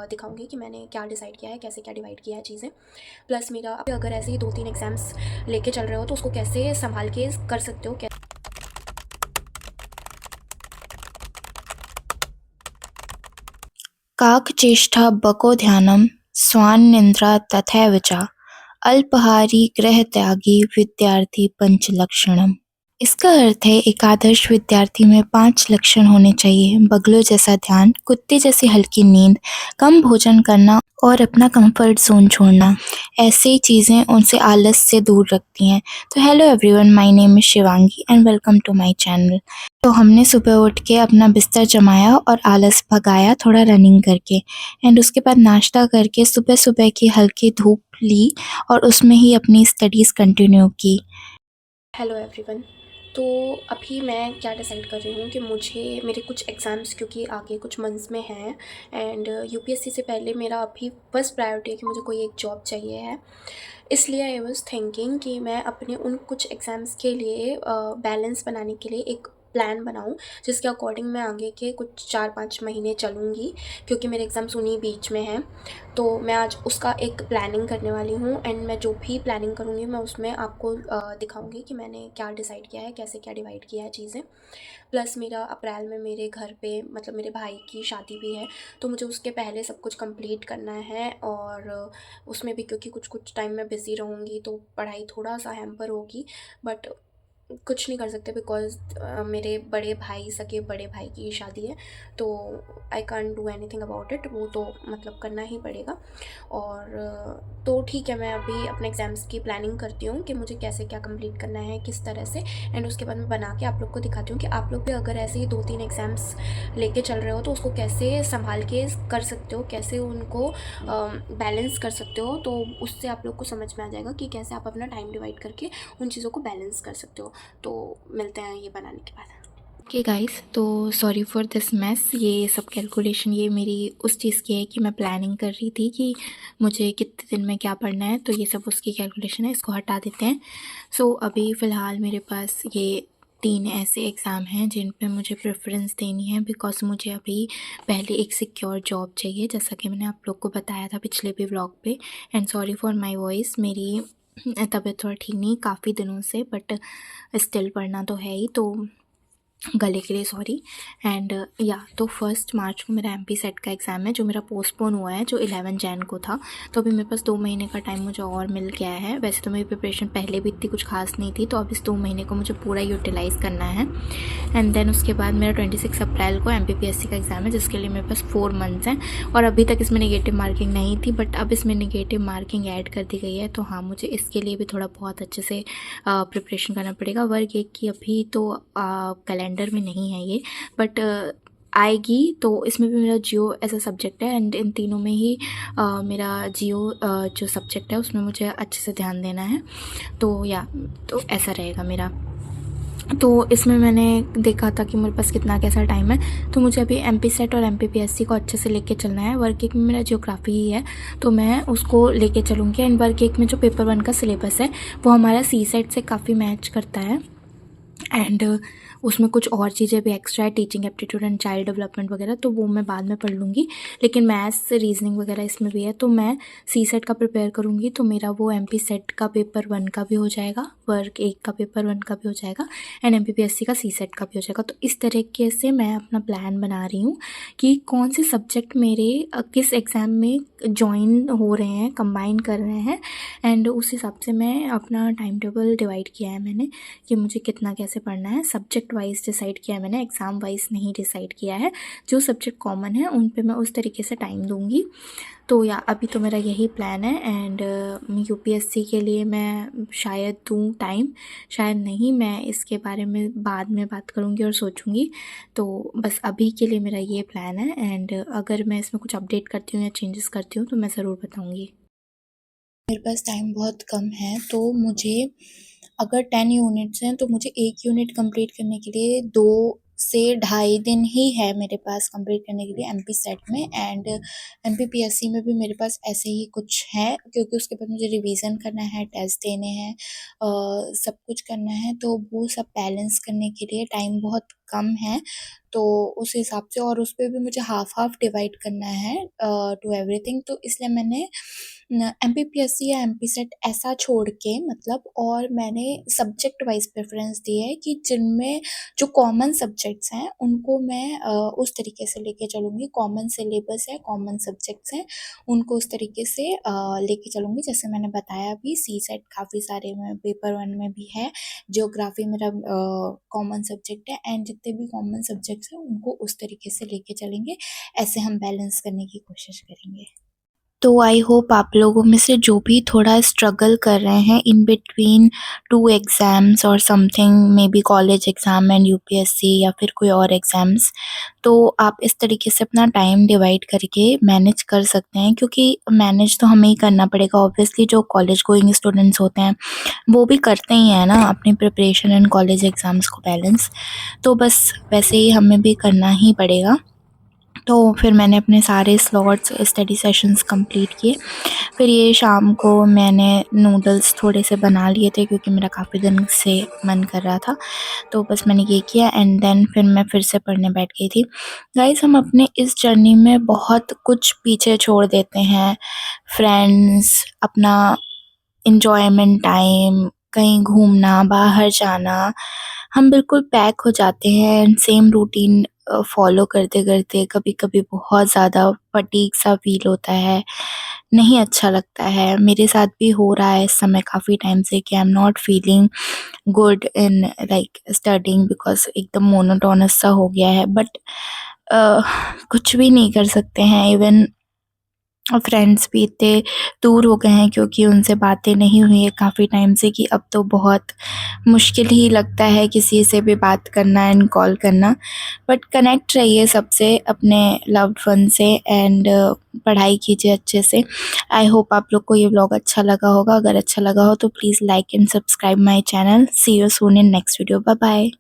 दिखाऊंगी कि मैंने क्या डिसाइड किया है, कैसे क्या डिवाइड किया है चीज़ें। प्लस मेरा अगर ऐसे ही 2-3 एग्ज़ाम्स लेके चल रहे हो तो उसको कैसे संभाल के कर सकते हो। काकचेष्टा बको ध्यानम स्वान्निद्रा तथैव च अल्पाहारी गृहत्यागी विद्यार्थी पंचलक्षणम। इसका अर्थ है एक आदर्श विद्यार्थी में 5 लक्षण होने चाहिए: बगलों जैसा ध्यान, कुत्ते जैसी हल्की नींद, कम भोजन करना और अपना कंफर्ट जोन छोड़ना। ऐसी चीज़ें उनसे आलस से दूर रखती हैं। तो hello everyone, my name is Shivangi and welcome to my channel. तो हमने सुबह उठ के अपना बिस्तर जमाया और आलस भगाया थोड़ा रनिंग करके, एंड उसके बाद नाश्ता करके सुबह सुबह की हल्की धूप ली और उसमें ही अपनी स्टडीज़ कंटिन्यू की। Hello everyone. तो अभी मैं क्या डिसाइड कर रही हूँ कि मुझे मेरे कुछ एग्ज़ाम्स क्योंकि आगे कुछ मंथ्स में हैं, एंड यूपीएससी से पहले मेरा अभी फर्स्ट प्रायोरिटी है कि मुझे कोई एक जॉब चाहिए है। इसलिए आई वाज थिंकिंग कि मैं अपने उन कुछ एग्ज़ाम्स के लिए बैलेंस बनाने के लिए एक प्लान बनाऊं, जिसके अकॉर्डिंग मैं आगे के कुछ 4-5 महीने चलूँगी, क्योंकि मेरे एग्ज़ाम्स उन्हीं बीच में हैं। तो मैं आज उसका एक प्लानिंग करने वाली हूँ, एंड मैं जो भी प्लानिंग करूँगी मैं उसमें आपको दिखाऊँगी कि मैंने क्या डिसाइड किया है, कैसे क्या डिवाइड किया है चीज़ें। प्लस मेरा अप्रैल में मेरे घर पे मतलब मेरे भाई की शादी भी है, तो मुझे उसके पहले सब कुछ कंप्लीट करना है। और उसमें भी क्योंकि कुछ कुछ टाइम मैं बिज़ी रहूँगी तो पढ़ाई थोड़ा सा हैम्पर होगी, बट कुछ नहीं कर सकते बिकॉज़ मेरे बड़े भाई, सगे बड़े भाई की शादी है, तो I can't do anything about it. वो तो मतलब करना ही पड़ेगा। और तो ठीक है, मैं अभी अपने एग्ज़ाम्स की प्लानिंग करती हूँ कि मुझे कैसे क्या कंप्लीट करना है, किस तरह से, एंड उसके बाद मैं बना के आप लोग को दिखाती हूँ कि आप लोग भी अगर ऐसे ही 2-3 एग्ज़ाम्स लेके चल रहे हो तो उसको कैसे संभाल के कर सकते हो, कैसे उनको बैलेंस कर सकते हो। तो उससे आप लोग को समझ में आ जाएगा कि कैसे आप अपना टाइम डिवाइड करके उन चीज़ों को बैलेंस कर सकते हो। तो मिलते हैं ये बनाने के बाद। ओके गाइस, तो सॉरी फॉर दिस मैस। ये सब कैलकुलेशन ये मेरी उस चीज़ की है कि मैं प्लानिंग कर रही थी कि मुझे कितने दिन में क्या पढ़ना है, तो ये सब उसकी कैलकुलेशन है, इसको हटा देते हैं। सो अभी फ़िलहाल मेरे पास ये 3 ऐसे एग्ज़ाम हैं जिन पे मुझे प्रेफरेंस देनी है, बिकॉज मुझे अभी पहले एक सिक्योर जॉब चाहिए, जैसा कि मैंने आप लोग को बताया था पिछले भी व्लॉग पे। And sorry for my voice, मेरी तबीयत थोड़ा ठीक नहीं काफ़ी दिनों से, बट स्टिल पढ़ना तो है ही, तो गले के लिए सॉरी। एंड या तो 1 मार्च को मेरा एमपी सेट का एग्ज़ाम है, जो मेरा पोस्टपोन हुआ है, जो 11 जैन को था। तो अभी मेरे पास 2 महीने का टाइम मुझे और मिल गया है। वैसे तो मेरी प्रिपरेशन पहले भी इतनी कुछ खास नहीं थी, तो अब इस 2 महीने को मुझे पूरा यूटिलाइज़ करना है। एंड देन उसके बाद मेरा 26 अप्रैल को एमपीपीएससी का एग्ज़ाम है, जिसके लिए मेरे पास 4 मंथ्स हैं। और अभी तक इसमें नेगेटिव मार्किंग नहीं थी, बट अब इसमें नेगेटिव मार्किंग ऐड कर दी गई है। तो हाँ, मुझे इसके लिए भी थोड़ा बहुत अच्छे से प्रिपरेशन करना पड़ेगा। वर्ग 1 की अभी तो कैलेंडर में नहीं है ये, बट आएगी। तो इसमें भी मेरा जियो ऐसा सब्जेक्ट है, एंड इन तीनों में ही मेरा जियो जो सब्जेक्ट है उसमें मुझे अच्छे से ध्यान देना है। तो या तो ऐसा रहेगा मेरा। तो इसमें मैंने देखा था कि मेरे पास कितना कैसा टाइम है, तो मुझे अभी एमपी सेट और एमपीपीएससी को अच्छे से लेके चलना है। वर्ग 1 में मेरा ज्योग्राफी ही है, तो मैं उसको लेके चलूँगी। एंड वर्ग 1 में जो पेपर 1 का सिलेबस है वो हमारा सी सेट से काफ़ी मैच करता है। एंड उसमें कुछ और चीज़ें भी एक्स्ट्रा है, teaching aptitude and child development वगैरह, तो वो मैं बाद में पढ़ लूँगी। लेकिन मैथ्स रीजनिंग वगैरह इसमें भी है, तो मैं सी सेट का प्रिपेयर करूँगी। तो मेरा वो एमपी सेट का पेपर 1 का भी हो जाएगा, वर्ग 1 का पेपर 1 का भी हो जाएगा, एंड एमपीपीएससी का सी सेट का भी हो जाएगा। तो इस तरीके से मैं अपना प्लान बना रही हूँ कि कौन से सब्जेक्ट मेरे किस एग्ज़ाम में ज्वाइन हो रहे हैं, कंबाइन कर रहे हैं। एंड उस हिसाब से मैं अपना टाइम टेबल डिवाइड किया है मैंने कि मुझे कितना कैसे पढ़ना है। सब्जेक्ट वाइज डिसाइड किया है मैंने, एग्ज़ाम वाइज नहीं डिसाइड किया है। जो सब्जेक्ट कॉमन है उन पे मैं उस तरीके से टाइम दूंगी। तो या अभी तो मेरा यही प्लान है। एंड यूपीएससी के लिए मैं शायद दूँ टाइम, शायद नहीं, मैं इसके बारे में बाद में बात करूँगी और सोचूंगी। तो बस अभी के लिए मेरा ये प्लान है। एंड अगर मैं इसमें कुछ अपडेट करती हूँ या चेंजेस करती हूँ तो मैं ज़रूर बताऊँगी। मेरे पास टाइम बहुत कम है, तो मुझे अगर 10 यूनिट्स हैं तो मुझे 1 यूनिट कंप्लीट करने के लिए 2 से 2.5 दिन ही है मेरे पास कंप्लीट करने के लिए एमपी सेट में, एंड एमपीपीएससी में भी मेरे पास ऐसे ही कुछ है, क्योंकि उसके बाद मुझे रिवीजन करना है, टेस्ट देने हैं, सब कुछ करना है, तो वो सब बैलेंस करने के लिए टाइम बहुत कम है। तो उस हिसाब से, और उस पे भी मुझे हाफ डिवाइड करना है टू एवरीथिंग, तो इसलिए मैंने एमपीपीएससी या एमपी सेट ऐसा छोड़ के, मतलब, और मैंने सब्जेक्ट वाइज प्रेफरेंस दी है कि जिनमें जो कॉमन सब्जेक्ट्स हैं उनको मैं उस तरीके से लेके चलूँगी, कॉमन सिलेबस है, कॉमन सब्जेक्ट्स हैं, उनको उस तरीके से लेके चलूँगी। जैसे मैंने बताया भी, सी सेट काफ़ी सारे में पेपर 1 में भी है, ज्योग्राफी मेरा कॉमन सब्जेक्ट है, एंड जितने भी कॉमन सब्जेक्ट्स हैं उनको उस तरीके से लेके चलेंगे। ऐसे हम बैलेंस करने की कोशिश करेंगे। तो आई होप आप लोगों में से जो भी थोड़ा स्ट्रगल कर रहे हैं इन बिटवीन 2 एग्ज़ाम्स और something, may be college exam and UPSC या फिर कोई और एग्ज़ाम्स, तो आप इस तरीके से अपना टाइम डिवाइड करके मैनेज कर सकते हैं, क्योंकि मैनेज तो हमें ही करना पड़ेगा। ऑब्वियसली जो कॉलेज गोइंग स्टूडेंट्स होते हैं वो भी करते ही हैं ना अपनी प्रिपरेशन एंड कॉलेज एग्ज़ाम्स को बैलेंस, तो बस वैसे ही हमें भी करना ही पड़ेगा। तो फिर मैंने अपने सारे स्लॉट्स स्टडी सेशंस कंप्लीट किए। फिर ये शाम को मैंने नूडल्स थोड़े से बना लिए थे, क्योंकि मेरा काफ़ी दिन से मन कर रहा था, तो बस मैंने ये किया, एंड देन फिर मैं फिर से पढ़ने बैठ गई थी। गाइस, हम अपने इस जर्नी में बहुत कुछ पीछे छोड़ देते हैं, फ्रेंड्स, अपना एन्जॉयमेंट टाइम, कहीं घूमना, बाहर जाना, हम बिल्कुल पैक हो जाते हैं एंड सेम रूटीन फॉलो करते-करते कभी-कभी बहुत ज़्यादा फटीग सा फ़ील होता है, नहीं अच्छा लगता है। मेरे साथ भी हो रहा है इस समय काफ़ी टाइम से कि I am not feeling good in like studying, because एकदम मोनोटोनस सा हो गया है, बट अ, कुछ भी नहीं कर सकते हैं। इवन फ्रेंड्स भी इतने दूर हो गए हैं, क्योंकि उनसे बातें नहीं हुई है काफ़ी टाइम से, कि अब तो बहुत मुश्किल ही लगता है किसी से भी बात करना एंड कॉल करना। बट कनेक्ट रहिए सबसे, अपने लव्ड वन से, एंड पढ़ाई कीजिए अच्छे से। आई होप आप लोग को ये व्लॉग अच्छा लगा होगा। अगर अच्छा लगा हो तो please like and subscribe my channel. See you soon in next video. Bye bye.